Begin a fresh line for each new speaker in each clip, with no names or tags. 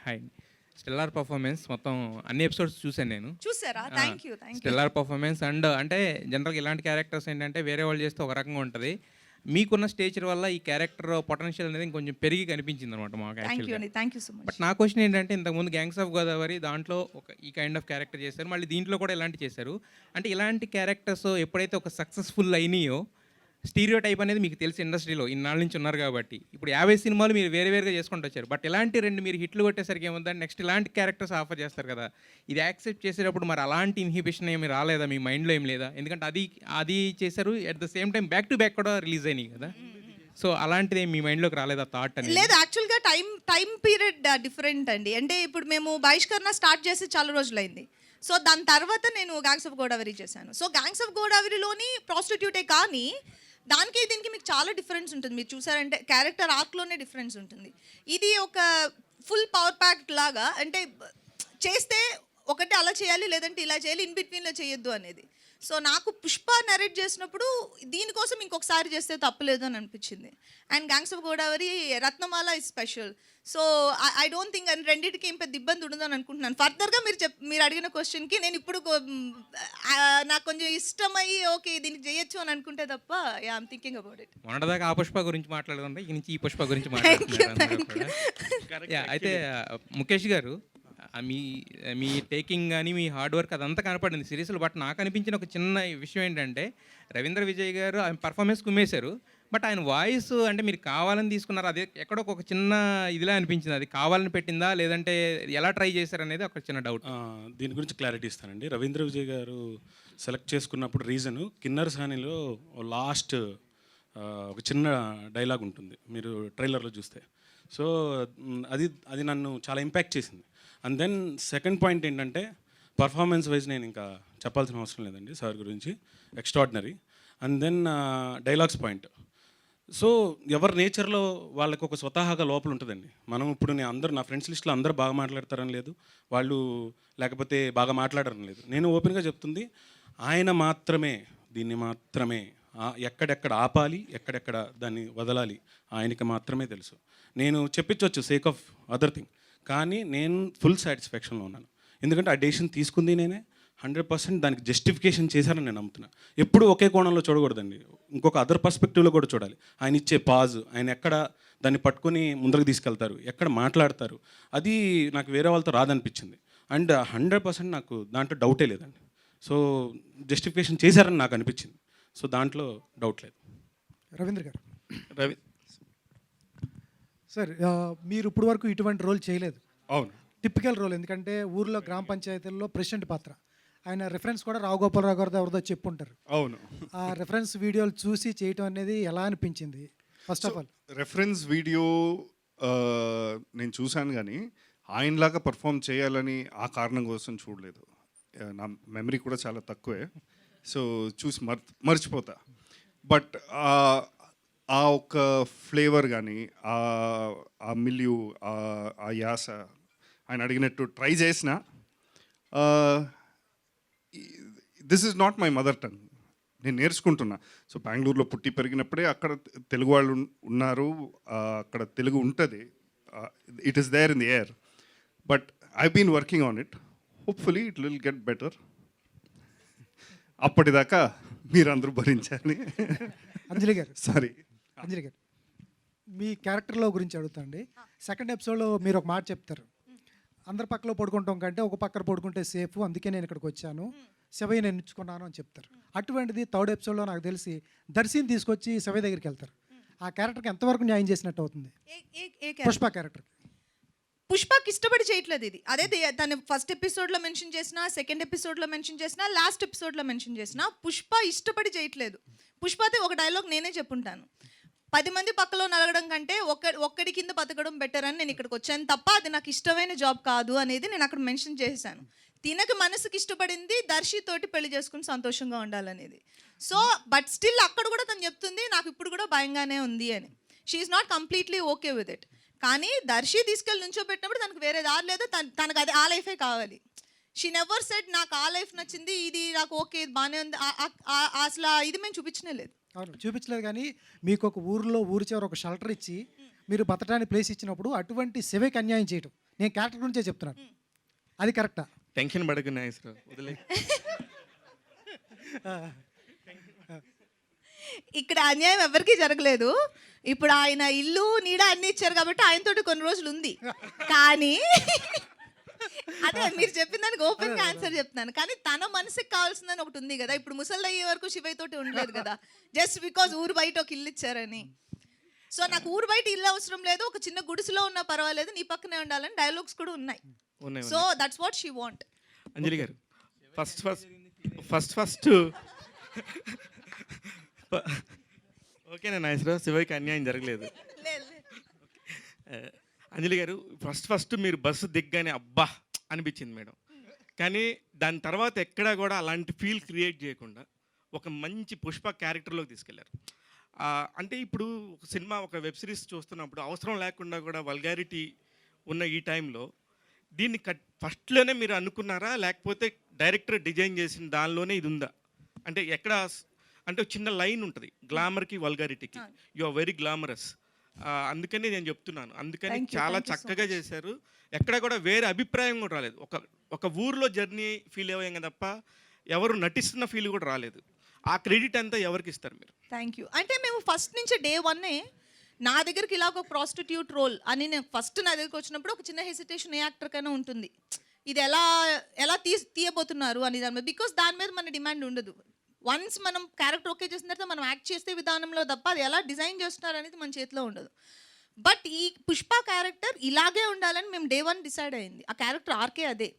Hi. Stellar performance మొత్తం అన్ని episodes చూసాను నేను.
చూసారా? Thank you.
Stellar performance and అంటే జనరల్గా ఇలాంటి క్యారెక్టర్స్ ఏంటంటే వేరే వాళ్ళు చేస్తే ఒక రకంగా ఉంటుంది. మీకున్న స్టేచర్ వల్ల ఈ క్యారెక్టర్ పొటెన్షియల్ అనేది ఇంకొంచెం పెరిగి కనిపించింది అనమాట మాకు యాక్చువల్గా.
Thank you so much.
But నా క్వశ్చన్ ఏంటంటే, ఇంతకుముందు గ్యాంగ్స్ ఆఫ్ గోదావరి దాంట్లో ఒక ఈ కైండ్ ఆఫ్ క్యారెక్టర్ చేశారు, మళ్ళీ దీంట్లో కూడా ఇలాంటి చేశారు. అంటే ఇలాంటి క్యారెక్టర్స్ ఎప్పుడైతే ఒక సక్సెస్ఫుల్ అయినాయో, స్టీరియో టైప్ అనేది మీకు తెలిసి ఇండస్ట్రీలో ఇన్నాళ్ళ నుంచి ఉన్నారు కాబట్టి, ఇప్పుడు 50 సినిమాలు మీరు వేరుగా చేసుకుంటూ వచ్చారు. బట్ ఇలాంటి 2 మీరు హిట్లు కొట్టేసరికి ఏముందంటే నెక్స్ట్ ఇలాంటి క్యారెక్టర్స్ ఆఫర్ చేస్తారు కదా, ఇది యాక్సెప్ట్ చేసేటప్పుడు మరి అలాంటి ఇన్హిబిషన్ ఏమి రాలేదా మీ మైండ్లో? ఏం లేదా? ఎందుకంటే అది చేశారు, at the same time back to back కూడా రిలీజ్ అయినాయి కదా. సో అలాంటిది మీ మైండ్లోకి రాలేదా థాట్ అనేది?
లేదు, యాక్చువల్గా టైం పీరియడ్ డిఫరెంట్ అండి. అంటే ఇప్పుడు మేము బహిష్కరణ స్టార్ట్ చేసి చాలా రోజులైంది. సో దాని తర్వాత నేను గ్యాంగ్స్ ఆఫ్ గోదావరి చేశాను. సో గ్యాంగ్స్ ఆఫ్ గోదావరిలోని ప్రాస్టిట్యూటే, కానీ దానికి దీనికి మీకు చాలా డిఫరెన్స్ ఉంటుంది. మీరు చూసారంటే క్యారెక్టర్ ఆర్క్లోనే డిఫరెన్స్ ఉంటుంది. ఇది ఒక ఫుల్ పవర్ ప్యాక్ లాగా, అంటే చేస్తే ఒకటి అలా చేయాలి, లేదంటే ఇలా చేయాలి, ఇన్ బిట్వీన్లో చేయొద్దు అనేది. సో నాకు పుష్ప నరేట్ చేసినప్పుడు దీనికోసం ఇంకొకసారి చేస్తే తప్పలేదు అని అనిపించింది. And gangs of Godavari Ratnamala is special. So I don't think and రెండింటికి ఏం పెద్ద ఇబ్బంది ఉండదని అనుకుంటున్నాను. ఫర్దర్గా మీరు అడిగిన క్వశ్చన్కి నేను ఇప్పుడు నాకు కొంచెం ఇష్టమయ్యి ఓకే దీనికి చేయొచ్చు అని అనుకుంటే తప్ప ఐఎమ్ థింకింగ్ అబౌట్ ఇట్.
మొన్నటిదాకా ఆ పుష్ప గురించి మాట్లాడుకుంటే ఈ నుంచి ఈ పుష్ప గురించి మాట్లాడుతున్నారు. అయితే ముఖేష్ గారు, మీ టేకింగ్ కానీ మీ హార్డ్ వర్క్ అదంతా కనపడింది సిరీస్లో. బట్ నాకు అనిపించిన ఒక చిన్న విషయం ఏంటంటే, రవీంద్ర విజయ్ గారు ఆయన పర్ఫార్మెన్స్ కుమ్మేశారు, బట్ ఆయన వాయిస్ అంటే మీరు కావాలని తీసుకున్నారు, అదే ఎక్కడో ఒక చిన్న ఇదిలా అనిపించింది. అది కావాలని పెట్టిందా, లేదంటే ఎలా ట్రై చేశారు అనేది ఒక చిన్న డౌట్.
దీని గురించి క్లారిటీ ఇస్తానండి. రవీంద్ర విజయ్ గారు సెలెక్ట్ చేసుకున్నప్పుడు రీజను కిన్నర్ సానిలో లాస్ట్ ఒక చిన్న డైలాగ్ ఉంటుంది, మీరు ట్రైలర్లో చూస్తే. సో అది నన్ను చాలా ఇంపాక్ట్ చేసింది. అండ్ దెన్ సెకండ్ పాయింట్ ఏంటంటే, పర్ఫార్మెన్స్ వైజ్ నేను ఇంకా చెప్పాల్సిన అవసరం లేదండి సార్ గురించి, extraordinary. And then dialogues point. So ఎవరి నేచర్లో వాళ్ళకి ఒక స్వతహాగా లోపల ఉంటుందండి. మనం ఇప్పుడు నా ఫ్రెండ్స్ లిస్ట్లో అందరూ బాగా మాట్లాడతారని లేదు, వాళ్ళు లేకపోతే బాగా మాట్లాడరని లేదు. నేను ఓపెన్గా చెప్తుంది, ఆయన మాత్రమే దీన్ని మాత్రమే ఎక్కడెక్కడ ఆపాలి, ఎక్కడెక్కడ దాన్ని వదలాలి ఆయనకి మాత్రమే తెలుసు. నేను చెప్పించవచ్చు సేక్ ఆఫ్ అదర్ థింగ్, కానీ నేను ఫుల్ సాటిస్ఫాక్షన్లో ఉన్నాను. ఎందుకంటే ఆ డెసిషన్ తీసుకుంది నేనే, 100% దానికి జస్టిఫికేషన్ చేశారని నేను నమ్ముతున్నాను. ఎప్పుడు ఒకే కోణంలో చూడకూడదండి, ఇంకొక అదర్ పర్స్పెక్టివ్లో కూడా చూడాలి. ఆయన ఇచ్చే పాజ్, ఆయన ఎక్కడ దాన్ని పట్టుకొని ముందరకు తీసుకెళ్తారు, ఎక్కడ మాట్లాడతారు, అది నాకు వేరే వాళ్ళతో రాదనిపించింది. అండ్ 100% నాకు దాంట్లో డౌటే లేదండి. సో జస్టిఫికేషన్ చేశారని నాకు అనిపించింది. సో దాంట్లో డౌట్ లేదు.
రవీంద్ర గారు, సార్ మీరు ఇప్పుడు వరకు ఇటువంటి రోల్ చేయలేదు.
అవును,
టిపికల్ రోల్. ఎందుకంటే ఊర్లో గ్రామ పంచాయతీల్లో ప్రెసిడెంట్ పాత్ర, ఆయన రెఫరెన్స్ కూడా రావుగోపాలరావు గారితో ఎవరిదో చెప్పుంటారు.
అవును.
ఆ రెఫరెన్స్ వీడియోలు చూసి చేయటం అనేది ఎలా అనిపించింది? First of all
reference video నేను చూశాను, కానీ ఆయనలాగా పర్ఫామ్ చేయాలని ఆ కారణం కోసం చూడలేదు. నా మెమరీ కూడా చాలా తక్కువే, సో చూసి మర్చిపోతా. బట్ ఆ ఒక్క ఫ్లేవర్ కానీ ఆ మిల్యూ, ఆ యాస ఆయన అడిగినట్టు ట్రై చేసిన. This is not my mother tongue, నేను నేర్చుకుంటున్నా. సో బెంగళూరులో పుట్టి పెరిగినప్పుడే అక్కడ తెలుగు వాళ్ళు ఉన్నారు, అక్కడ తెలుగు ఉంటుంది, it is there in the air. But I been working on it, hopefully it will get better. అప్పటిదాకా మీరందరూ భరించాలి.
అంజలి గారు,
సారీ
అంజలి గారు, మీ క్యారెక్టర్లో గురించి అడుగుతాండి. సెకండ్ ఎపిసోడ్లో మీరు ఒక మాట చెప్తారు, అందరి పక్కలో పడుకుంటాం కంటే ఒక పక్కన పడుకుంటే సేఫ్, అందుకే నేను ఇక్కడికి వచ్చాను, శివయ్య నేను ఎంచుకున్నాను అని చెప్తారు. అటువంటిది థర్డ్ ఎపిసోడ్లో నాకు తెలిసి దర్శిని తీసుకొచ్చి శివయ్య దగ్గరికి వెళ్తారు. ఆ క్యారెక్టర్కి ఎంతవరకు న్యాయం చేసినట్టు అవుతుంది? పుష్ప క్యారెక్టర్
పుష్పకి ఇష్టపడి చేయట్లేదు ఇది. అదే తను ఫస్ట్ ఎపిసోడ్లో మెన్షన్ చేసిన, సెకండ్ ఎపిసోడ్లో మెన్షన్ చేసిన, లాస్ట్ ఎపిసోడ్లో మెన్షన్ చేసిన, పుష్ప ఇష్టపడి చేయట్లేదు. పుష్పతో ఒక డైలాగ్ నేనే చెప్పుంటాను, 10 మంది పక్కలో నలగడం కంటే ఒక్కడి కింద బతకడం బెటర్ అని నేను ఇక్కడికి వచ్చాను తప్ప అది నాకు ఇష్టమైన జాబ్ కాదు అనేది నేను అక్కడ మెన్షన్ చేశాను. తినకు మనసుకి ఇష్టపడింది దర్శితోటి పెళ్లి చేసుకుని సంతోషంగా ఉండాలనేది. సో బట్ స్టిల్ అక్కడ కూడా తను చెప్తుంది నాకు ఇప్పుడు కూడా భయంగానే ఉంది అని. She is not completely okay with it. కానీ దర్శి తీసుకెళ్ళి నుంచోబెట్టినప్పుడు తనకు వేరే దారి లేదు, తనకు అది ఆ లైఫే కావాలి. షీ నెవర్ సెడ్ నాకు ఆ లైఫ్ నచ్చింది, ఇది నాకు ఓకే, ఇది బాగానే ఉంది, అసలు ఇది మేము చూపించనే లేదు.
అవును, చూపించలేదు. కానీ మీకు ఒక ఊరిలో ఊరి చివర ఒక షెల్టర్ ఇచ్చి మీరు బతకడానికి ప్లేస్ ఇచ్చినప్పుడు అటువంటి శివకి అన్యాయం చేయటం నేను క్యారెక్టర్ గురించే చెప్తున్నాను. అది కరెక్టా?
టెన్షన్ పడకు నాగేశ్వరరావు, వదిలే.
ఇక్కడ అన్యాయం ఎవరికీ జరగలేదు. ఇప్పుడు ఆయన ఇల్లు నీడ అన్ని ఇచ్చారు కాబట్టి ఆయనతోటి కొన్ని రోజులు ఉంది. కానీ అదే మీరు చెప్పిన దానికి ఓపెన్ గా ఆన్సర్ చెప్తున్నాను. కానీ తన మనసుకి కావాల్సిందని ఒకటి ఉంది కదా. ఇప్పుడు ముసళ్ళు అయ్యే వరకు శివయ్య తోటి ఉండలేదు కదా, జస్ట్ బికాజ్ ఊరు బయట ఒక ఇల్లు ఇచ్చారని. సో నాకు ఊరు బయట ఇల్లు అవసరం లేదు, ఒక చిన్న గుడిసెలో ఉన్నా పర్వాలేదు, నీ పక్కనే ఉండాలని డైలాగ్స్ కూడా ఉన్నాయి.
ఉన్నాయి,
so that's what she want.
Anjali గారు ఫస్ట్ ఓకేనా నాగేశ్వరరావు, శివయ్యకి అన్యాయం జరగలేదు. అంజలి గారు ఫస్ట్ మీరు బస్సు దిగ్గానే అబ్బా అనిపించింది మేడం. కానీ దాని తర్వాత ఎక్కడా కూడా అలాంటి ఫీల్ క్రియేట్ చేయకుండా ఒక మంచి పుష్ప క్యారెక్టర్లోకి తీసుకెళ్లారు. అంటే ఇప్పుడు ఒక సినిమా, ఒక వెబ్ సిరీస్ చూస్తున్నప్పుడు అవసరం లేకుండా కూడా వల్గారిటీ ఉన్న ఈ టైంలో దీన్ని ఫస్ట్లోనే మీరు అనుకున్నారా, లేకపోతే డైరెక్టర్ డిజైన్ చేసిన దానిలోనే ఇది ఉందా? అంటే ఎక్కడ అంటే చిన్న లైన్ ఉంటుంది గ్లామర్కి వల్గారిటీకి, యు ఆర్ వెరీ గ్లామరస్. అందుకని నేను చెప్తున్నాను, అందుకని చాలా చక్కగా చేశారు. ఎక్కడ కూడా వేరే అభిప్రాయం కూడా రాలేదు. ఒక ఊర్లో జర్నీ ఫీల్ అయ్యాం తప్ప ఎవరు నటిస్తున్న ఫీల్ కూడా రాలేదు. ఆ క్రెడిట్ అంతా ఎవరికి ఇస్తారు మీరు?
Thank you. అంటే మేము ఫస్ట్ నుంచి డే 1 నా దగ్గరికి ఇలా ఒక ప్రాస్టిట్యూట్ రోల్ అని నేను ఫస్ట్ నా దగ్గరికి వచ్చినప్పుడు ఒక చిన్న హెసిటేషన్ ఏ యాక్టర్కైనా ఉంటుంది, ఇది ఎలా తీయబోతున్నారు అని దాని మీద. బికాస్ దాని మీద మన డిమాండ్ ఉండదు. వన్స్ మనం క్యారెక్టర్ ఓకే చేసిన తర్వాత మనం యాక్ట్ చేసే విధానంలో తప్ప అది ఎలా డిజైన్ చేస్తున్నారు అనేది మన చేతిలో ఉండదు. బట్ ఈ పుష్ప క్యారెక్టర్ ఇలాగే ఉండాలని మేము డే 1 డిసైడ్ అయింది. ఆ క్యారెక్టర్ ఆర్కే అదే.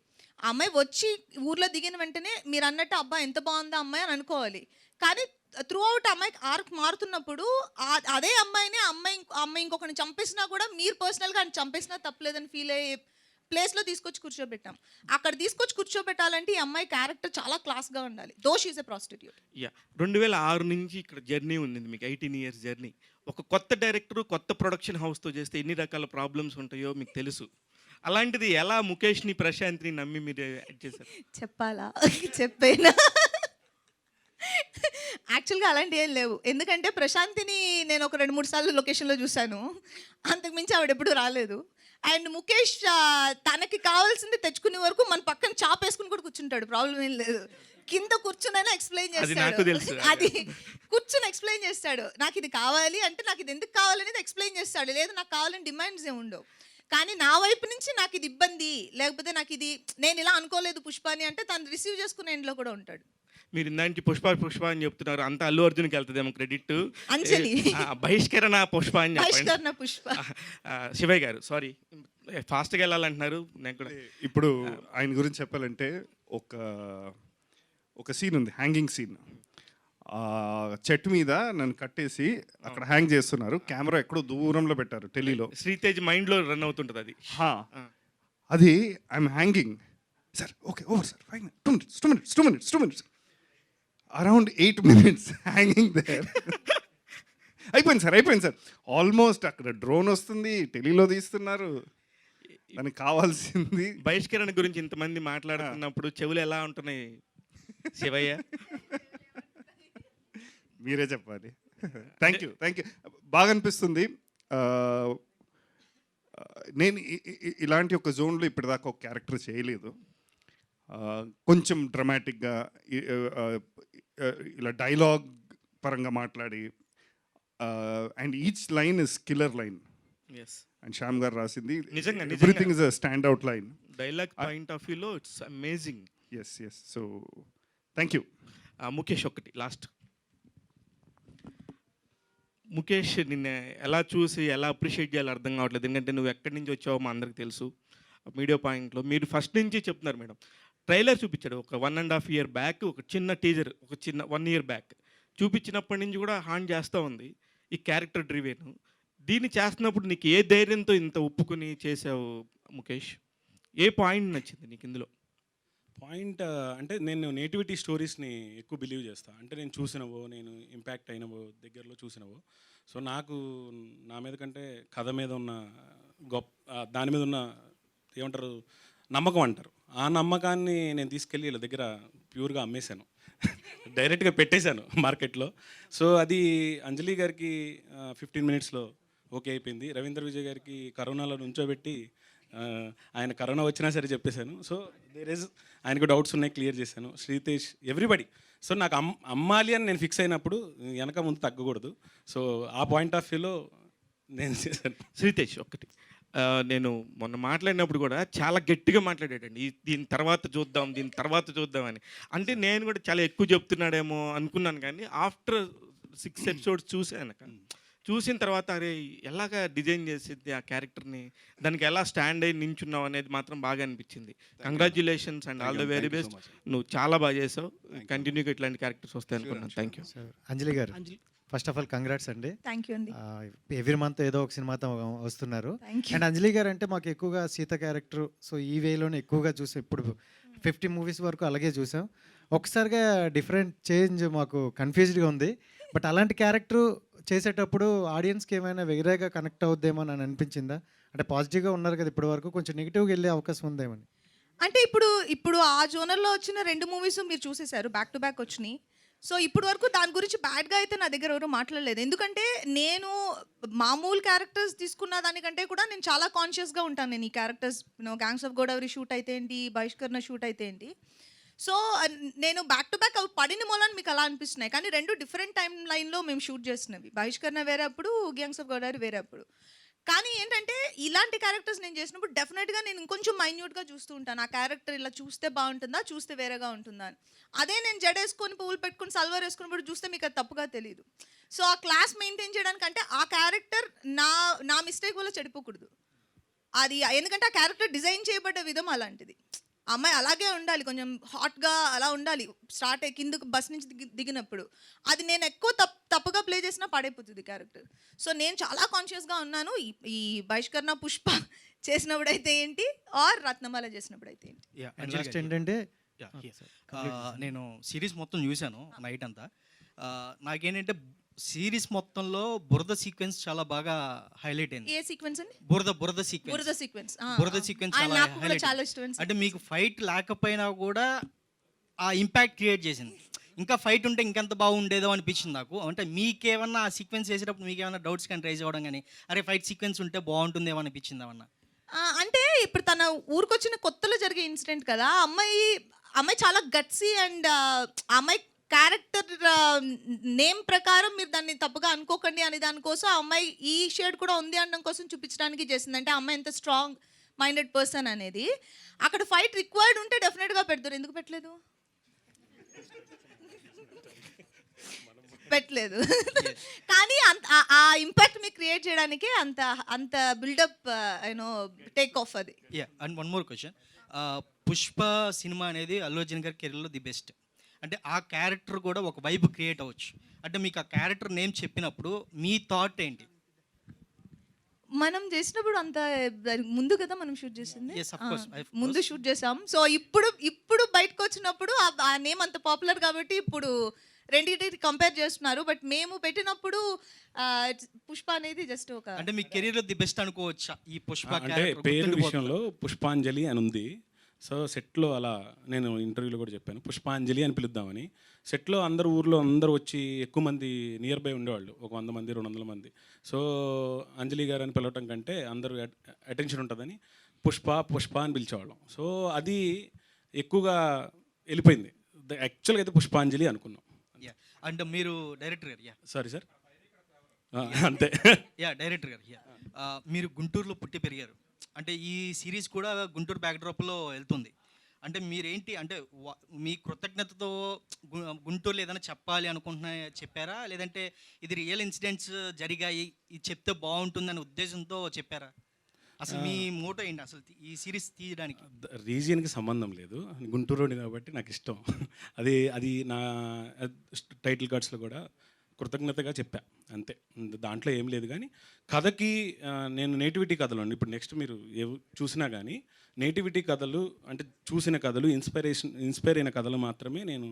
ఆ అమ్మాయి వచ్చి ఊర్లో దిగిన వెంటనే మీరు అన్నట్టు అబ్బా ఎంత బాగుందా అమ్మాయి అని అనుకోవాలి. కానీ త్రూ అవుట్ అమ్మాయికి ఆర్క్ మారుతున్నప్పుడు అదే అమ్మాయిని అమ్మాయి ఇంకొకరిని చంపేసినా కూడా మీరు పర్సనల్గా ఆయన చంపేసినా తప్పలేదని ఫీల్ అయ్యే ప్లేస్లో తీసుకొచ్చి కూర్చోబెట్టాం. అక్కడ తీసుకొచ్చి కూర్చోబెట్టాలంటే ఈ అమ్మాయి క్యారెక్టర్ చాలా క్లాస్గా ఉండాలి, though she is a prostitute.
2006 నుంచి ఇక్కడ జర్నీ ఉంది మీకు, 18 years జర్నీ. ఒక కొత్త డైరెక్టర్ కొత్త ప్రొడక్షన్ హౌస్తో చేస్తే ఎన్ని రకాల ప్రాబ్లమ్స్ ఉంటాయో మీకు తెలుసు. అలాంటిది ఎలా ముఖేష్ని ప్రశాంత్ని నమ్మి మీరు యాడ్ చేశారు?
చెప్పాలా? చెప్పేనా? యాక్చువల్గా అలాంటి ఏం లేవు. ఎందుకంటే ప్రశాంతిని నేను ఒక 2-3 సార్లు లొకేషన్లో చూశాను, అంతకుమించి ఆవిడ ఎప్పుడూ రాలేదు. అండ్ ముఖేష్ తనకి కావాల్సింది తెచ్చుకునే వరకు మన పక్కన చాపేసుకుని కూడా కూర్చుంటాడు, ప్రాబ్లం ఏం లేదు. కింద కూర్చునైనా ఎక్స్ప్లెయిన్ చేస్తాడు, అది కూర్చుని ఎక్స్ప్లెయిన్ చేస్తాడు. నాకు ఇది కావాలి అంటే నాకు ఇది ఎందుకు కావాలనేది ఎక్స్ప్లెయిన్ చేస్తాడు. లేదు నాకు కావాలని డిమాండ్స్ ఏమి ఉండవు. కానీ నా వైపు నుంచి నాకు ఇది ఇబ్బంది, లేకపోతే నాకు ఇది నేను ఇలా అనుకోలేదు పుష్పాని అంటే తను రిసీవ్ చేసుకునే ఎండ్లో కూడా ఉంటాడు.
మీరు ఇందానికి పుష్ప అని చెప్తున్నారు, అంత అల్లు అర్జున్కి వెళ్తుందేమో క్రెడిట్.
అంజలి
బహిష్కరణ పుష్ప అని చెప్పండి.
బహిష్కరణ పుష్ప.
శివయ్య గారు సారీ ఫాస్ట్గా వెళ్ళాలంటున్నారు. నేను కూడా
ఇప్పుడు ఆయన గురించి చెప్పాలంటే ఒక సీన్ ఉంది, హ్యాంగింగ్ సీన్. చెట్టు మీద నన్ను కట్టేసి అక్కడ హ్యాంగ్ చేస్తున్నారు, కెమెరా ఎక్కడో దూరంలో పెట్టారు, ఢిల్లీలో.
శ్రీతేజ్ మైండ్లో రన్ అవుతుంటుంది అది.
అది I'm hanging sir, okay over sir, fine, 2 minutes, around 8 minutes hanging there. అయిపోయింది సార్, ఆల్మోస్ట్ అక్కడ డ్రోన్ వస్తుంది, ఢిల్లీలో తీస్తున్నారు, దానికి కావాల్సింది.
బహిష్కరణ గురించి ఇంతమంది మాట్లాడుతున్నప్పుడు చెవులు ఎలా ఉంటున్నాయి శివయ్య?
మీరే చెప్పాలి. Thank you. బాగా అనిపిస్తుంది. నేను ఇలాంటి ఒక జోన్లో ఇప్పటిదాకా ఒక క్యారెక్టర్ చేయలేదు. కొంచెం డ్రమాటిక్గా ఇలా డైలాగ్ పరంగా మాట్లాడి, and each line is killer line. And Shyam గారు రాసింది
నిజంగా
everything is a stand out line.
Dialogue point of వ్యూలో it's amazing.
Yes so thank you.
Mukesh ఒకటి లాస్ట్. ముఖేష్ నిన్న ఎలా చూసి ఎలా అప్రిషియేట్ చేయాలో అర్థం కావట్లేదు. ఎందుకంటే నువ్వు ఎక్కడి నుంచి వచ్చావో మా అందరికి తెలుసు. మీడియా పాయింట్లో మీరు ఫస్ట్ నుంచి చెప్తున్నారు మేడం. ట్రైలర్ చూపించాడు ఒక 1.5 year బ్యాక్, ఒక చిన్న టీజర్ ఒక చిన్న 1 year బ్యాక్ చూపించినప్పటి నుంచి కూడా హాన్ చేస్తూ ఉంది ఈ క్యారెక్టర్ డ్రివెన్. దీన్ని చేస్తున్నప్పుడు నీకు ఏ ధైర్యంతో ఇంత ఒప్పుకుని చేసావు ముఖేష్? ఏ పాయింట్ నచ్చింది నీకు ఇందులో?
పాయింట్ అంటే నేను నేటివిటీ స్టోరీస్ని ఎక్కువ బిలీవ్ చేస్తాను. అంటే నేను చూసినవో, నేను ఇంపాక్ట్ అయినవో, దగ్గరలో చూసినవో. సో నాకు నా మీద కంటే కథ మీద ఉన్న దాని మీద ఉన్న ఏమంటారు నమ్మకం అంటారు, ఆ నమ్మకాన్ని నేను తీసుకెళ్ళి వీళ్ళ దగ్గర ప్యూర్గా అమ్మేశాను, డైరెక్ట్గా పెట్టేశాను మార్కెట్లో. సో అది అంజలి గారికి 15 minutesలో ఓకే అయిపోయింది. రవీంద్ర విజయ్ గారికి కరోనాలో నుంచోబెట్టి ఆయన కరోనా వచ్చినా సరే చెప్పేశాను. సో ఆయనకు డౌట్స్ ఉన్నాయి, క్లియర్ చేశాను. శ్రీతేష్, ఎవ్రీబడి. సో నాకు అమ్మాలి అని నేను ఫిక్స్ అయినప్పుడు వెనక ముందు తగ్గకూడదు. సో ఆ పాయింట్ ఆఫ్ వ్యూలో నేను చేశాను.
శ్రీతేష్ ఒక్కటి నేను మొన్న మాట్లాడినప్పుడు కూడా చాలా గట్టిగా మాట్లాడాడండి. దీని తర్వాత చూద్దాం అని. అంటే నేను కూడా చాలా ఎక్కువ చెప్తున్నాడేమో అనుకున్నాను, కానీ ఆఫ్టర్ 6 ఎపిసోడ్స్ చూసిన తర్వాత అరే ఎలాగా డిజైన్ చేసింది ఆ క్యారెక్టర్ని, దానికి ఎలా స్టాండ్ అయ్యి నించున్నావు అనేది మాత్రం బాగా అనిపించింది. Congratulations and all the very best. నువ్వు చాలా బాగా చేసావు. కంటిన్యూగా ఇట్లాంటి క్యారెక్టర్స్ వస్తాయి అనుకున్నాను. Thank you.
అంజలి గారు, ఫస్ట్ ఆఫ్ ఆల్ కంగ్రాట్స్ అండి.
థ్యాంక్ యూ అండి.
ఎవ్రీ మంత్ ఏదో ఒక సినిమాతో వస్తున్నారు.
Thank you.
అండ్ అంజలి గారు అంటే మాకు ఎక్కువగా సీత క్యారెక్టర్, సో ఈ వేలోనే ఎక్కువగా చూసాం. ఇప్పుడు 50 మూవీస్ వరకు అలాగే చూసాం. ఒకసారిగా డిఫరెంట్ చేంజ్ మాకు కన్ఫ్యూజ్డ్గా ఉంది. బట్ అలాంటి క్యారెక్టర్ చేసేటప్పుడు ఆడియన్స్కి ఏమైనా వేరేగా కనెక్ట్ అవుద్దేమో అని అనిపించిందా? అంటే పాజిటివ్గా ఉన్నారు కదా ఇప్పటి వరకు, కొంచెం నెగిటివ్గా వెళ్ళే అవకాశం ఉందేమని.
అంటే ఇప్పుడు ఆ జోనర్లో వచ్చిన 2 మూవీస్ మీరు చూసేశారు, బ్యాక్ టు బ్యాక్ వచ్చినాయి. సో ఇప్పుడు వరకు దాని గురించి బ్యాడ్గా అయితే నా దగ్గర ఎవరు మాట్లాడలేదు. ఎందుకంటే నేను మామూలు క్యారెక్టర్స్ తీసుకున్న దానికంటే కూడా నేను చాలా కాన్షియస్గా ఉంటాను. నేను ఈ characters gangs of Godavari shoot అయితే ఏంటి, బహిష్కరణ షూట్ అయితే ఏంటి, సో నేను బ్యాక్ టు బ్యాక్ అవి పడిన మూలాన్ని మీకు అలా అనిపిస్తున్నాయి. కానీ 2 డిఫరెంట్ టైం లైన్లో మేము షూట్ చేస్తున్నవి. బహిష్కరణ వేరే అప్పుడు, గ్యాంగ్స్ ఆఫ్ గోదావరి వేరే అప్పుడు. కానీ ఏంటంటే ఇలాంటి క్యారెక్టర్స్ నేను చేసినప్పుడు డెఫినెట్గా నేను ఇంకొంచెం మైన్యూట్గా చూస్తూ ఉంటాను. ఆ క్యారెక్టర్ ఇలా చూస్తే బాగుంటుందా, చూస్తే వేరేగా ఉంటుందా అని. అదే నేను జడేసుకొని పువ్వులు పెట్టుకుని సల్వార్ వేసుకున్నప్పుడు చూస్తే మీకు అది తప్పుగా తెలియదు. సో ఆ క్లాస్ మెయింటైన్ చేయడానికి అంటే ఆ క్యారెక్టర్ నా మిస్టేక్ వల్ల చెడిపోకూడదు. అది ఎందుకంటే ఆ క్యారెక్టర్ డిజైన్ చేయబడ్డ విధం అలాంటిది. అమ్మాయి అలాగే ఉండాలి, కొంచెం హాట్గా అలా ఉండాలి. కిందకు బస్ నుంచి దిగినప్పుడు అది నేను ఎక్కువ తప్పుగా ప్లే చేసినా పడైపోతుంది క్యారెక్టర్. సో నేను చాలా కాన్షియస్గా ఉన్నాను. ఈ బహిష్కరణ పుష్ప చేసినప్పుడైతే ఏంటి, ఆర్ రత్నమాల చేసినప్పుడైతే ఏంటి.
లాస్ట్ ఏంటంటే
నేను సిరీస్ మొత్తం చూశాను నైట్ అంతా. నాకేంటంటే సిరీస్ మొత్తంలో బురద సీక్వెన్స్ చాలా బాగా హైలైట్ అయింది.
ఏ సీక్వెన్స్ అండి?
బురద సీక్వెన్స్.
బురద సీక్వెన్స్ చాలా ఇష్టం.
అంటే మీకు ఫైట్ లేకపోయినా కూడా ఆ ఇంపాక్ట్ క్రియేట్ చేసింది. ఇంకా ఫైట్ ఉంటే ఇంకెంత బాగుండేదో అనిపించింది నాకు. అంటే మీకేమన్నా ఆ సీక్వెన్స్ చేసేటప్పుడు మీకేమన్నా డౌట్స్ కానీ రైజ్ అవ్వడం కానీ, అరే ఫైట్ సీక్వెన్స్ ఉంటే బాగుంటుందేమో అనిపించింది ఏమన్నా?
అంటే ఇప్పుడు తన ఊరికొచ్చిన కొత్తలో జరిగే ఇన్సిడెంట్ కదా, అమ్మాయి చాలా గట్సీ అండ్ అమ్మాయి క్యారెక్టర్ నేమ్ ప్రకారం మీరు దాన్ని తప్పుగా అనుకోకండి అని దానికోసం ఆ అమ్మాయి ఈ షేడ్ కూడా ఉంది అనడం కోసం చూపించడానికి చేసింది. అంటే అమ్మాయి ఎంత స్ట్రాంగ్ మైండెడ్ పర్సన్ అనేది. అక్కడ ఫైట్ రిక్వైర్డ్ ఉంటే డెఫినెట్గా పెడతారు. ఎందుకు పెట్టలేదు? కానీ ఆ ఇంపాక్ట్ మీకు క్రియేట్ చేయడానికి అంత బిల్డప్ టేక్ ఆఫ్ అది.
And one more question. Pushpa cinema అనేది అల్లు అర్జున్ గారి కెరీర్లో ది బెస్ట్. అంటే ఆ క్యారెక్టర్ కూడా ఒక వైబ్ క్రియేట్ అవ్వచ్చు. అంటే మీకు ఆ క్యారెక్టర్ నేమ్ చెప్పినప్పుడు మీ థాట్ ఏంటి?
మనం చేసినప్పుడు అంత ముందు కదా మనం షూట్ చేసింది.
Yes, of course.
ముందు షూట్ చేసాం. సో ఇప్పుడు బయటకు వచ్చినప్పుడు ఆ నేమ్ అంత పాపులర్ కాబట్టి ఇప్పుడు రెండింటికి కంపేర్ చేస్తున్నారు. బట్ మేము పెట్టినప్పుడు పుష్ప అనేది జస్ట్ ఒక,
అంటే మీ కెరీర్లో ది బెస్ట్ అనుకోవచ్చా ఈ పుష్ప
అంటే
క్యారెక్టర్?
పేరు విషయంలో పుష్పాంజలి అని ఉంది. సో సెట్లో అలా నేను ఇంటర్వ్యూలో కూడా చెప్పాను, పుష్పాంజలి అని పిలుద్దామని. సెట్లో ఊర్లో అందరూ వచ్చి ఎక్కువ మంది నియర్ బై ఉండేవాళ్ళు, ఒక 100 మంది 200 మంది. సో అంజలి గారు అని పిలవటం కంటే అందరూ అటెన్షన్ ఉంటుందని పుష్ప అని పిలిచేవాళ్ళం. సో అది ఎక్కువగా వెళ్ళిపోయింది. యాక్చువల్గా అయితే పుష్పాంజలి అనుకున్నాం.
అంటే మీరు డైరెక్టర్ గారు?
సారీ సార్, అంతే.
డైరెక్టర్ గారు, మీరు గుంటూరులో పుట్టి పెరిగారు. అంటే ఈ సిరీస్ కూడా గుంటూరు బ్యాక్డ్రాప్లో వెళ్తుంది. అంటే మీరేంటి అంటే మీ కృతజ్ఞతతో గుంటూరులో ఏదైనా చెప్పాలి చెప్పారా, లేదంటే ఇది రియల్ ఇన్సిడెంట్స్ జరిగాయి ఇది చెప్తే బాగుంటుందనే ఉద్దేశంతో చెప్పారా? అసలు మీ మోటో ఏంటి అసలు ఈ సిరీస్ తీయడానికి?
రీజియన్కి సంబంధం లేదు, గుంటూరు కాబట్టి నాకు ఇష్టం. అది నా టైటిల్ కార్డ్స్లో కూడా కృతజ్ఞతగా చెప్పా, అంతే. దాంట్లో ఏం లేదు. కానీ కథకి నేను నేటివిటీ కథలు అండి, ఇప్పుడు నెక్స్ట్ మీరు చూసినా కానీ నేటివిటీ కథలు అంటే చూసిన కథలు, ఇన్స్పైర్ అయిన కథలు మాత్రమే నేను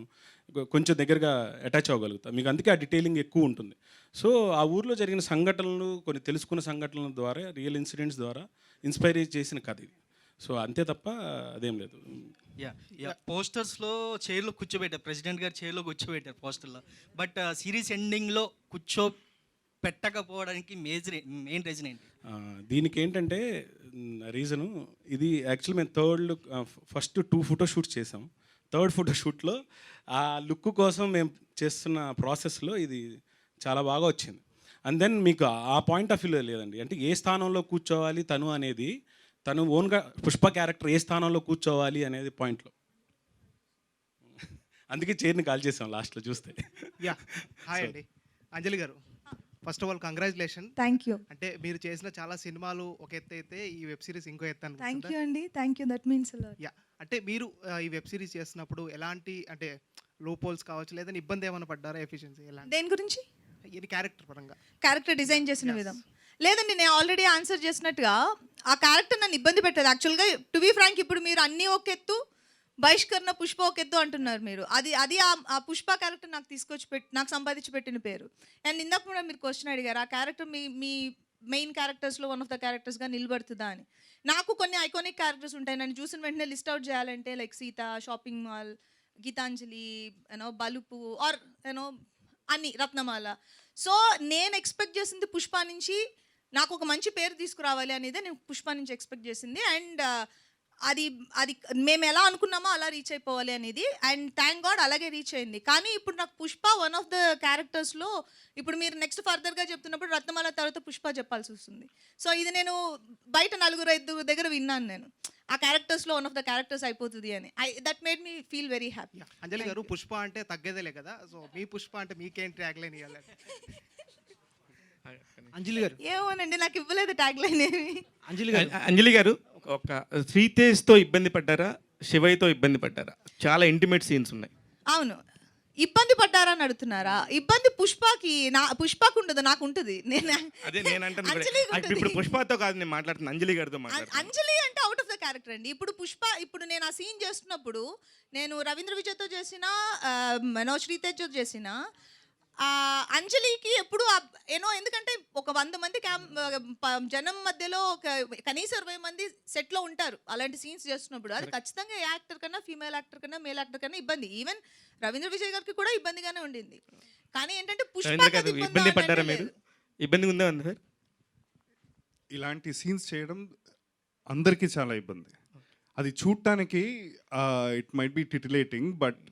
కొంచెం దగ్గరగా అటాచ్ అవ్వగలుగుతాను మీకు. అందుకే ఆ డీటెయిలింగ్ ఎక్కువ ఉంటుంది. సో ఆ ఊర్లో జరిగిన సంఘటనలు, కొన్ని తెలుసుకున్న సంఘటనల ద్వారా, రియల్ ఇన్సిడెంట్స్ ద్వారా ఇన్స్పైర్ చేసిన కథ ఇది. సో అంతే తప్ప అదేం లేదు.
పోస్టర్స్లో చైర్లో కూర్చోబెట్టారు, ప్రెసిడెంట్ గారు చైర్లో కూర్చోబెట్టారు పోస్టర్లో. బట్ సిరీస్ ఎండింగ్లో పెట్టకపోవడానికి మెయిన్ రీజన్ ఏంటి?
దీనికి ఏంటంటే రీజను ఇది యాక్చువల్లీ మేము ఫస్ట్ 2 ఫోటోషూట్స్ చేసాం. థర్డ్ ఫోటోషూట్లో ఆ లుక్ కోసం మేము చేస్తున్న ప్రాసెస్లో ఇది చాలా బాగా వచ్చింది. అండ్ దెన్ మీకు ఆ పాయింట్ ఆఫ్ వ్యూలో లేదండి, అంటే ఏ స్థానంలో కూర్చోవాలి తను అనేది, తను ఓన్గా పుష్ప క్యారెక్టర్ ఏ స్థానంలో కూర్చోవాలి అనేది పాయింట్లో. అందుకే చైర్ని కాల్ చేసాం లాస్ట్లో చూస్తే.
యా హాయ్ అండి అంజలి గారు, first of all congratulation.
Thank you.
అంటే మీరు చేసిన చాలా సినిమాలు ఒక ఎత్తు అయితే ఈ వెబ్ సిరీస్ ఇంకో ఎత్తు
థ్యాంక్ యూ అండి. Thank you, that means a lot.
Yeah అంటే మీరు ఈ వెబ్ సిరీస్ చేస్తున్నప్పుడు ఎలాంటి అంటే లో పోల్స్ కావచ్చు లేదా ఇబ్బంది ఏమైనా పడ్డారా, ఎఫిషియన్సీ ఎలాంటి
దేని గురించి?
ఇది క్యారెక్టర్ పరంగా
క్యారెక్టర్ డిజైన్ చేసిన విధం. లేదండి, నేను ఆల్రెడీ ఆన్సర్ చేసినట్టుగా ఆ క్యారెక్టర్ నన్ను ఇబ్బంది పెట్టదు. యాక్చువల్గా టు బీ ఫ్రాంక్, ఇప్పుడు మీరు అన్నీ ఒక ఎత్తు, బహిష్కరణ పుష్ప ఒక ఎత్తు అంటున్నారు మీరు. అది ఆ పుష్ప క్యారెక్టర్ నాకు నాకు సంపాదించి పెట్టిన పేరు. అండ్ ఇందాక కూడా మీరు క్వశ్చన్ అడిగారు, ఆ క్యారెక్టర్ మీ మెయిన్ క్యారెక్టర్స్లో వన్ ఆఫ్ ద క్యారెక్టర్స్గా నిలబడుతుందా అని. నాకు కొన్ని ఐకానిక్ క్యారెక్టర్స్ ఉంటాయి, నన్ను చూసిన వెంటనే లిస్ట్ అవుట్ చేయాలంటే like Seetha, shopping mall, Geethanjali, Balupu or అన్ని, రత్నమాల. సో నేను ఎక్స్పెక్ట్ చేసింది పుష్ప నుంచి నాకు ఒక మంచి పేరు తీసుకురావాలి అనేదే నేను పుష్ప నుంచి ఎక్స్పెక్ట్ చేసింది. అండ్ అది మేము ఎలా అనుకున్నామో అలా రీచ్ అయిపోవాలి అనేది. అండ్ థ్యాంక్ గాడ్ అలాగే రీచ్ అయింది. కానీ ఇప్పుడు నాకు పుష్ప వన్ ఆఫ్ ద క్యారెక్టర్స్లో, ఇప్పుడు మీరు నెక్స్ట్ ఫర్దర్గా చెప్తున్నప్పుడు రత్నమాల తర్వాత పుష్ప చెప్పాల్సి వస్తుంది. సో ఇది నేను బయట 4-5 దగ్గర విన్నాను, నేను ఆ క్యారెక్టర్స్లో వన్ ఆఫ్ ద క్యారెక్టర్స్ అయిపోతుంది అని. That made me feel very happy.
Anjali గారు, పుష్ప అంటే తగ్గేదేలే కదా, సో మీ పుష్ప అంటే మీకేం ట్యాగ్ లైన్ ఇవ్వాలి? అంజలి గారు
ఏమోనండి, నాకు ఇవ్వలేదు ట్యాగ్ లైన్ ఏమి.
అంజలి గారు, ఒక శ్రీతేజ్తో ఇబ్బంది పడ్డారా, శివయ్యతో ఇబ్బంది పడ్డారా? చాలా ఇంటిమేట్ సీన్స్ ఉన్నాయి.
అవును, ఇబ్బంది పడ్డారా అని అడుగుతున్నారా? ఇబ్బంది పుష్పకు ఉండదు, నాకు ఉంటుంది.
అదే నేను అంటాను, ఇప్పుడు పుష్పతో కాదు నేను మాట్లాడుతున్నా, అంజలి గారితో మాట్లాడుతున్నా.
అంజలి అంటే అవుట్ ఆఫ్ ద క్యారెక్టర్ అండి. ఇప్పుడు నేను ఆ సీన్ చేస్తున్నప్పుడు నేను రవీంద్ర విజయ్తో చేసిన, శ్రీతేజ్తో చేసిన, అంజలికి ఎప్పుడు ఎందుకంటే ఒక 100 మంది జనం మధ్యలో ఒక కనీసం 20 మంది సెట్లో ఉంటారు అలాంటి సీన్స్ చేస్తున్నప్పుడు. అది ఖచ్చితంగా ఏ యాక్టర్ కన్నా, ఫీమేల్ యాక్టర్ కన్నా, మేల్ యాక్టర్ కన్నా ఇబ్బంది. ఈవెన్ రవీంద్ర విజయ్ గారికి కూడా ఇబ్బందిగానే ఉండింది. కానీ ఏంటంటే
ఇబ్బంది పడ్డారా మీరు? ఇబ్బంది ఉందా సార్?
ఇలాంటి సీన్స్ చేయడం అందరికీ చాలా ఇబ్బంది. అది చూడటానికి it might be titillating, but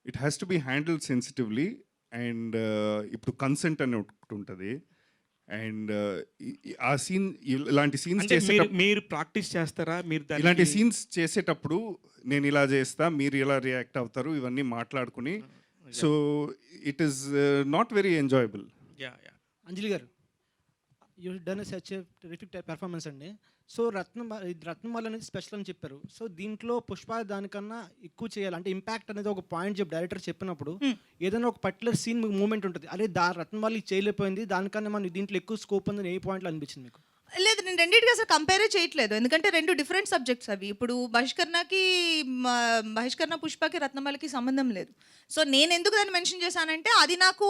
it has to be handle sensitively. And ఇప్పుడు కన్సెంట్ అని ఒకటి ఉంటుంది. అండ్ ఆ సీన్, ఇలాంటి సీన్స్
మీరు ప్రాక్టీస్ చేస్తారా? మీరు
ఇలాంటి సీన్స్ చేసేటప్పుడు నేను ఇలా చేస్తా, మీరు ఇలా రియాక్ట్ అవుతారు, ఇవన్నీ మాట్లాడుకుని, so it is not very enjoyable.
Anjali గారు, you done such a terrific performance అండి. సో రత్నమాల అనేది స్పెషల్ అని చెప్పారు. సో దీంట్లో పుష్ప దానికన్నా ఎక్కువ చేయాలి అంటే ఇంపాక్ట్ అనేది ఒక పాయింట్ డైరెక్టర్ చెప్పినప్పుడు ఏదైనా ఒక పర్టికులర్ సీన్ మూమెంట్ ఉంటుంది, అరే రత్నమాల చేయలేకపోయింది, దానికన్నా మనం దీంట్లో ఎక్కువ స్కోప్ ఉందని ఏ పాయింట్లో అనిపించింది మీకు?
లేదు, నేను రెండింటికి అసలు కంపేరే చేయట్లేదు, ఎందుకంటే 2 డిఫరెంట్ సబ్జెక్ట్స్ అవి. ఇప్పుడు బహిష్కరణ పుష్పకి, రత్నమాలకి సంబంధం లేదు. సో నేను ఎందుకు దాన్ని మెన్షన్ చేశానంటే అది నాకు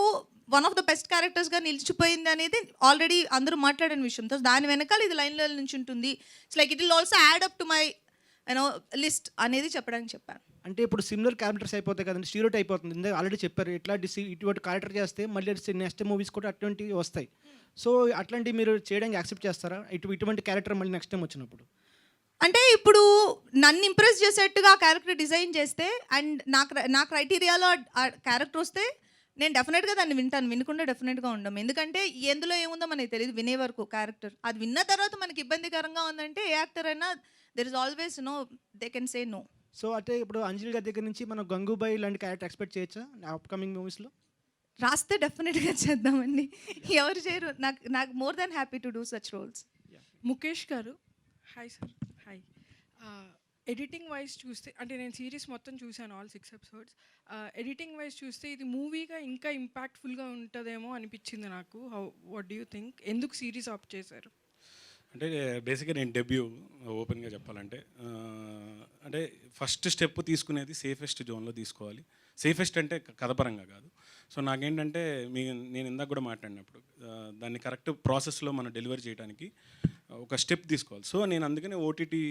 వన్ ఆఫ్ ద బెస్ట్ క్యారెక్టర్స్గా నిలిచిపోయింది అనేది ఆల్రెడీ అందరూ మాట్లాడిన విషయం. సో దాని వెనకాల ఇది లైన్లో నుంచి ఉంటుంది. It's like it will also add up to my list అనేది చెప్పడానికి చెప్పాను.
అంటే ఇప్పుడు సిమిలర్ క్యారెక్టర్స్ అయిపోతాయి కదండి, స్టీరియోటైప్ అయిపోతుంది. ఆల్రెడీ చెప్పారు ఇటువంటి క్యారెక్టర్ చేస్తే మళ్ళీ నెక్స్ట్ మూవీస్ కూడా అటువంటివి వస్తాయి. సో అట్లాంటివి మీరు చేయడానికి యాక్సెప్ట్ చేస్తారా, ఇటువంటి క్యారెక్టర్ మళ్ళీ నెక్స్ట్ టైం వచ్చినప్పుడు?
అంటే ఇప్పుడు నన్ను ఇంప్రెస్ చేసేట్టుగా ఆ క్యారెక్టర్ డిజైన్ చేస్తే అండ్ నా క్రైటీరియాలో ఆ క్యారెక్టర్ వస్తే నేను డెఫినెట్గా దాన్ని వింటాను, వినకుండా డెఫినెట్గా ఉండము. ఎందుకంటే ఎందులో ఏముందో మనకి తెలియదు వినే వరకు. క్యారెక్టర్ అది విన్న తర్వాత మనకి ఇబ్బందికరంగా ఉందంటే ఏ యాక్టర్ అయినా there is always they can say no.
So అంటే ఇప్పుడు అంజలి గారి దగ్గర నుంచి మనం గంగూబాయ్ లాంటి క్యారెక్టర్ ఎక్స్పెక్ట్ చేయొచ్చా అప్కమింగ్ మూవీస్లో?
రాస్తే డెఫినెట్గా చేద్దామండి, ఎవరు చేయరు. నాకు more than happy to do such roles.
Mukesh గారు, hi sir. Hi. Editing wise చూస్తే, అంటే నేను సిరీస్ మొత్తం చూశాను, ఆల్ 6 ఎపిసోడ్స్. ఎడిటింగ్ వైజ్ చూస్తే ఇది మూవీగా ఇంకా ఇంపాక్ట్ఫుల్గా ఉంటుందేమో అనిపించింది నాకు. What do you think? ఎందుకు సిరీస్ ఆప్ చేశారు?
అంటే బేసిక్గా నేను డెబ్యూ ఓపెన్గా చెప్పాలంటే, అంటే ఫస్ట్ స్టెప్ తీసుకునేది సేఫెస్ట్ జోన్లో తీసుకోవాలి. సేఫెస్ట్ అంటే కథపరంగా కాదు. సో నాకేంటంటే నేను ఇందాక కూడా మాట్లాడినప్పుడు దాన్ని కరెక్ట్ ప్రాసెస్లో మనం డెలివరీ చేయడానికి ఒక స్టెప్ తీసుకోవాలి. సో నేను అందుకనే ఓటీటీ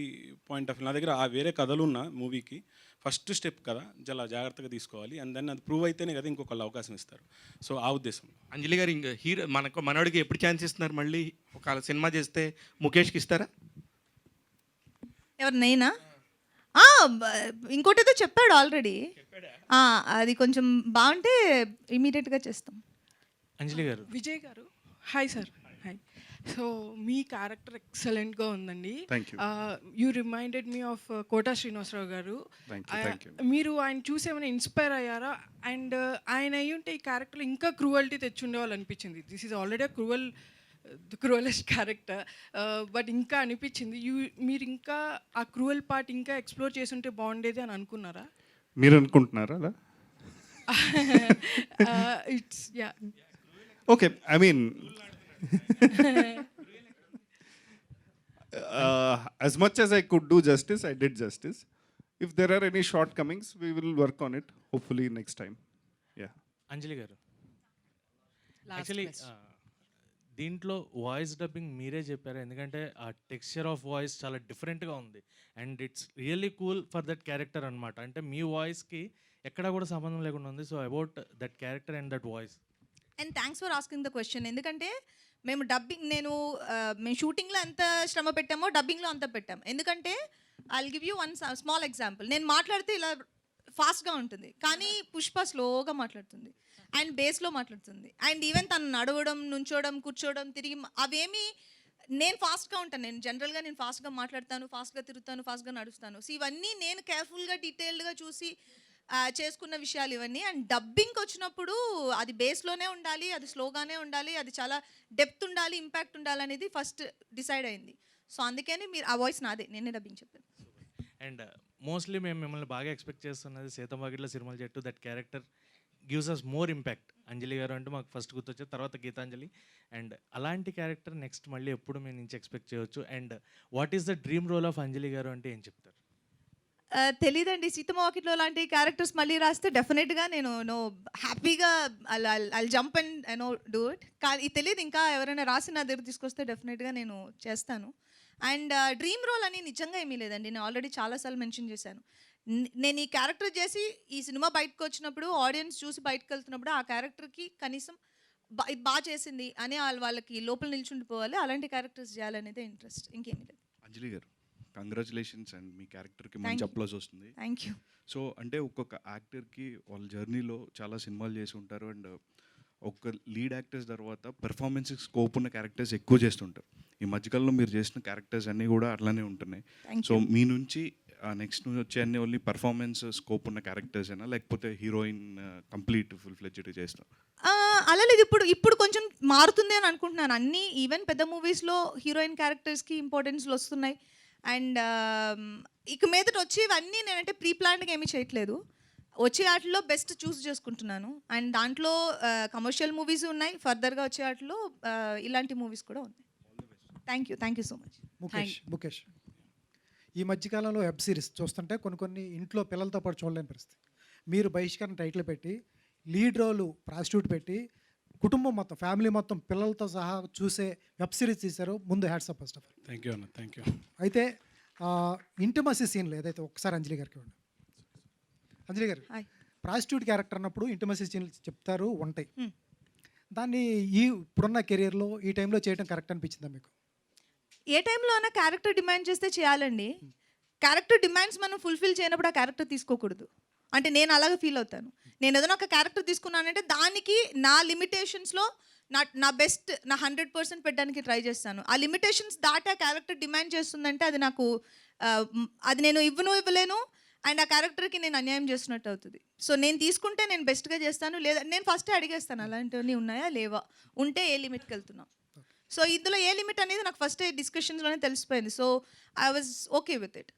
పాయింట్ ఆఫ్ నా దగ్గర ఆ వేరే కథలు ఉన్న మూవీకి ఫస్ట్ స్టెప్ కదా చాలా జాగ్రత్తగా తీసుకోవాలి, అండ్ దెన్ అది ప్రూవ్ అయితేనే కదా ఇంకొకళ్ళు అవకాశం ఇస్తారు. సో ఆ ఉద్దేశం.
అంజలి గారు ఇంకా హీరో మనోడికి ఎప్పుడు ఛాన్స్ ఇస్తున్నారు? మళ్ళీ ఒక సినిమా చేస్తే ముఖేష్కి ఇస్తారా?
ఎవరు నేనా? ఇంకోటి ఏదో చెప్పాడు ఆల్రెడీ. అది కొంచెం బాగుంటే ఇమీడియట్గా చేస్తాం.
అంజలి garu.
Vijay garu hi sir. Hi. So మీ క్యారెక్టర్ ఎక్సలెంట్గా ఉందండి.
Thank you.
You reminded me of Kota Srinivasa Rao garu.
Thank you.
మీరు ఆయన చూసి ఏమైనా ఇన్స్పైర్ అయ్యారా? అండ్ ఆయన అయ్యి ఉంటే ఈ క్యారెక్టర్ ఇంకా క్రూవల్టీ తెచ్చుండేవాళ్ళు అనిపించింది. This is already cruelest character, but ఇంకా అనిపించింది మీరు ఇంకా ఆ క్రూవల్ పార్ట్ ఇంకా ఎక్స్ప్లోర్ చేసి ఉంటే బాగుండేది అని అనుకున్నారా?
మీరు అనుకుంటున్నారా అలా?
It's yeah.
Okay, I mean as much as I could do justice, I did justice. If there are any shortcomings, we will work on it, hopefully next time. Yeah.
అంజలి గారు.
Last
actually
question.
దీంట్లో voice dubbing మీరే చెప్పారు, ఎందుకంటే ఆ texture of voice చాలా డిఫరెంట్గా ఉంది and it's really cool for that character అనమాట. అంటే మీ వాయిస్కి ఎక్కడ కూడా సంబంధం లేకుండా ఉంది. So about that character and that voice.
And thanks for asking the question. ఎందుకంటే మేము మేము షూటింగ్లో ఎంత శ్రమ పెట్టామో డబ్బింగ్లో అంత పెట్టాం. ఎందుకంటే I give you one small example. నేను మాట్లాడితే ఇలా ఫాస్ట్గా ఉంటుంది, కానీ పుష్ప స్లోగా మాట్లాడుతుంది అండ్ బేస్లో మాట్లాడుతుంది. అండ్ ఈవెన్ తను నడవడం, నుంచోవడం, కూర్చోవడం, తిరిగి అవేమి నేను ఫాస్ట్గా ఉంటాను. నేను జనరల్గా ఫాస్ట్గా మాట్లాడతాను, ఫాస్ట్గా తిరుగుతాను, ఫాస్ట్గా నడుస్తాను. సో ఇవన్నీ నేను కేర్ఫుల్గా డీటెయిల్డ్గా చూసి చేసుకున్న విషయాలు ఇవన్నీ. అండ్ డబ్బింగ్కి వచ్చినప్పుడు అది బేస్లోనే ఉండాలి, అది స్లోగానే ఉండాలి, అది చాలా డెప్త్ ఉండాలి, ఇంపాక్ట్ ఉండాలి అనేది ఫస్ట్ డిసైడ్ అయింది. సో అందుకని మీరు ఆ వాయిస్ నాదే, నేనే డబ్బింగ్ చెప్పాను.
అండ్ మోస్ట్లీ మేము మిమ్మల్ని బాగా ఎక్స్పెక్ట్ చేస్తున్నది సీతంబాగిట్ల సిరిమల చెట్టు. That character gives us more impact. Anjali గారు అంటే మాకు ఫస్ట్ గుర్తొచ్చేది, తర్వాత గీతాంజలి. అండ్ అలాంటి క్యారెక్టర్ నెక్స్ట్ మళ్ళీ ఎప్పుడు మేము నుంచి ఎక్స్పెక్ట్ చేయవచ్చు? And what is the dream role of Anjali గారు అంటే ఏం చెప్తారు?
తెలీదండి. సీతమ్మ లాంటి క్యారెక్టర్స్ మళ్ళీ రాస్తే డెఫినెట్గా నేను హ్యాపీగా I jump and do it. కానీ తెలియదు, ఇంకా ఎవరైనా రాసి నా దగ్గర తీసుకొస్తే డెఫినెట్గా నేను చేస్తాను. అండ్ డ్రీమ్ రోల్ అని నిజంగా ఏమీ లేదండి. నేను ఆల్రెడీ చాలాసార్లు మెన్షన్ చేశాను. నేను ఈ క్యారెక్టర్ చేసి ఈ సినిమా బయటకు వచ్చినప్పుడు ఆడియన్స్ చూసి బయటకు వెళ్తున్నప్పుడు ఆ క్యారెక్టర్కి కనీసం ఇది బాగా చేసింది అని వాళ్ళకి లోపల నిల్చుండిపోవాలి. అలాంటి క్యారెక్టర్స్ చేయాలనేదే ఇంట్రెస్ట్, ఇంకేమీ లేదు.
అంజలి గారు, కంగ్రాచులేషన్స్ అండ్ మీ క్యారెక్టర్కి మంచి అప్లాజ్ వస్తుంది.
Thank you.
సో అంటే ఒక్కొక్క యాక్టర్కి వాళ్ళ జర్నీలో చాలా సినిమాలు చేసి ఉంటారు అండ్ ఒక్క లీడ్ యాక్టర్స్ తర్వాత పెర్ఫార్మెన్స్కి స్కోప్ ఉన్న క్యారెక్టర్స్ ఎక్కువ చేస్తుంటారు. ఈ మధ్యకాలంలో మీరు చేసిన క్యారెక్టర్స్ అన్నీ కూడా అట్లానే ఉంటున్నాయి. సో మీ నుంచి నెక్స్ట్ వచ్చే అన్ని ఓన్లీ పర్ఫార్మెన్స్ స్కోప్ ఉన్న క్యారెక్టర్స్ అయినా లేకపోతే హీరోయిన్ కంప్లీట్ ఫుల్ ఫ్లెడ్జ్డ్ చేస్తాం?
అలా లేదు, ఇప్పుడు కొంచెం మారుతుంది అని అనుకుంటున్నాను. అన్నీ ఈవెన్ పెద్ద మూవీస్లో హీరోయిన్ క్యారెక్టర్స్కి ఇంపార్టెన్స్లు వస్తున్నాయి. అండ్ ఇక మీదట వచ్చేవన్నీ నేనంటే ప్రీ ప్లాన్డ్గా ఏమీ చేయట్లేదు. వచ్చే వాటిలో బెస్ట్ చూస్ చేసుకుంటున్నాను. అండ్ దాంట్లో కమర్షియల్ మూవీస్ ఉన్నాయి, ఫర్దర్గా వచ్చే వాటిలో ఇలాంటి మూవీస్ కూడా ఉన్నాయి. Thank you so much.
Mukesh, ఈ మధ్యకాలంలో వెబ్ సిరీస్ చూస్తుంటే కొన్ని ఇంట్లో పిల్లలతో పాటు చూడలేని పరిస్థితి. మీరు బహిష్కరణ టైటిల్ పెట్టి లీడ్ రోలు ప్రాస్టిట్యూట్ పెట్టి కుటుంబం మొత్తం, ఫ్యామిలీ మొత్తం పిల్లలతో సహా చూసే వెబ్ సిరీస్ తీశారు. ముందు hats up first of all.
Thank you అన్న, థ్యాంక్ యూ.
అయితే ఇంటిమసీ సీన్లు ఏదైతే ఒకసారి అంజలి గారికి ఇవ్వండి. అంజలి గారు, ప్రాస్టిట్యూట్ క్యారెక్టర్ అన్నప్పుడు ఇంటిమసీ సీన్లు చెప్తారు, ఉంటాయి. దాన్ని ఇప్పుడున్న కెరియర్లో ఈ టైంలో చేయడం కరెక్ట్ అనిపించిందా మీకు?
ఏ టైంలో అయినా క్యారెక్టర్ డిమాండ్ చేస్తే చేయాలండి. క్యారెక్టర్ డిమాండ్స్ మనం ఫుల్ఫిల్ చేయనప్పుడు ఆ క్యారెక్టర్ తీసుకోకూడదు. అంటే నేను అలాగే ఫీల్ అవుతాను. నేను ఏదైనా ఒక క్యారెక్టర్ తీసుకున్నానంటే దానికి నా లిమిటేషన్స్లో నా బెస్ట్, నా 100% పెట్టడానికి ట్రై చేస్తాను. ఆ లిమిటేషన్స్ దాటి ఆ క్యారెక్టర్ డిమాండ్ చేస్తుందంటే అది నాకు అది నేను ఇవ్వలేను. అండ్ ఆ క్యారెక్టర్కి నేను అన్యాయం చేస్తున్నట్టు అవుతుంది. సో నేను తీసుకుంటే నేను బెస్ట్గా చేస్తాను, లేదా నేను ఫస్ట్ అడిగేస్తాను అలాంటివన్నీ ఉన్నాయా లేవా, ఉంటే ఏ లిమిట్కి వెళ్తున్నాం. సో ఇందులో ఏ లిమిట్ అనేది నాకు ఫస్ట్ డిస్కషన్స్లోనే తెలిసిపోయింది. So I was okay with it.